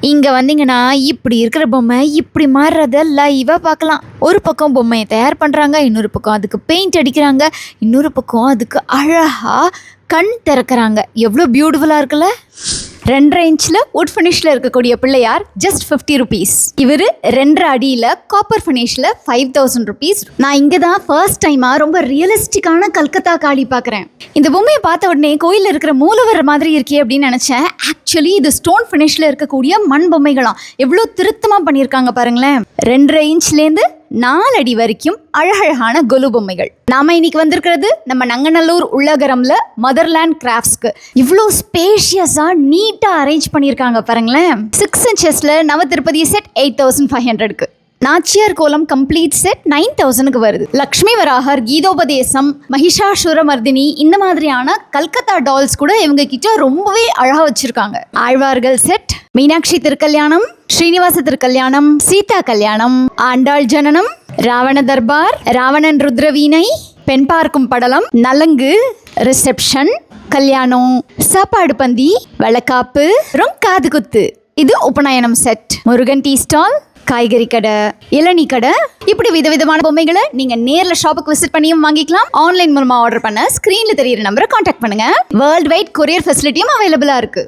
இங்க வந்தீங்கன்னா இப்படி இருக்கிற பொம்மை இப்படி மாறுறத லைவா பார்க்கலாம். ஒரு பக்கம் பொம்மையை தயார் பண்றாங்க, இன்னொரு பக்கம் அதுக்கு பெயிண்ட் அடிக்கிறாங்க, இன்னொரு பக்கம் அதுக்கு அழகா கண் திறக்கிறாங்க. எவ்வளோ பியூட்டிஃபுல்லா இருக்குல்ல. 2.5 இன்ச்சில் வுட் ஃபினிஷில் இருக்கக்கூடிய பிள்ளையார் ஜஸ்ட் 50 ருபீஸ். இவர் 2.5 அடியில் காப்பர் ஃபினிஷில் 5000 ருபீஸ். நான் இங்கே தான் ஃபர்ஸ்ட் டைமாக ரொம்ப ரியலிஸ்டிக்கான கல்கத்தா காளி பார்க்குறேன். இந்த பொம்மையை பார்த்த உடனே கோயிலில் இருக்கிற மூலவர் மாதிரி இருக்கே அப்படின்னு நினச்சேன். ஆக்சுவலி இது ஸ்டோன் ஃபினிஷில் இருக்கக்கூடிய மண் பொம்மைகளாம். எவ்வளோ திருத்தமாக பண்ணியிருக்காங்க பாருங்களேன். 2.5 இன்ச்லேருந்து 4 அடி வரைக்கும் அழகழகான கொலு பொம்மைகள். நாம இன்னைக்கு வந்திருக்கிறது நம்ம நங்கநல்லூர் உள்ளகரம்ல மதர்லேண்ட் கிராஃப்ட்ஸ்க்கு. இவ்வளோ ஸ்பேஷியஸா நீட்டா அரேஞ்ச் பண்ணியிருக்காங்க பாருங்களேன். 6 இன்ச்சஸ்ல நவ திருப்பதி செட் 8500க்கு, நாச்சியார் கோலம் கம்ப்ளீட் செட் 9000க்கு வருது. லக்ஷ்மி வராகர், கீதோபதேசம், மகிஷாசுர மர்தினி இந்த மாதிரியான கல்கத்தா டால்ஸ் கூட இவங்க கிட்ட ரொம்பவே அழகா வச்சிருக்காங்க. ஆழ்வார்கள் செட், மீனாட்சி திருக்கல்யாணம், ஸ்ரீனிவாச திருக்கல்யாணம், சீதா கல்யாணம், ஆண்டாள் ஜனனம், ராவண தர்பார், ராவணன் ருத்ரவீணை, பெண் பார்க்கும் படலம், நலங்கு, ரிசப்ஷன், கல்யாணம், சாப்பாடு பந்தி, வளக்காப்பு, காது குத்து. இது உபநயனம் செட், முருகன் டீ ஸ்டால், காய்கறி கடை, இளநீ கடை, இப்படி விதவிதமான பொம்மைகளை நீங்க நேர்ல ஷாப்புக்கு விசிட் பண்ணியும் வாங்கிக்கலாம். ஆன்லைன் மூலமா ஆர்டர் பண்ண ஸ்கிரீன்ல தெரியுற நம்பரை கான்டாக்ட் பண்ணுங்க. வேர்ல்டு வைட் கொரியர் ஃபெசிலிட்டியும் அவைலபிளா இருக்கு.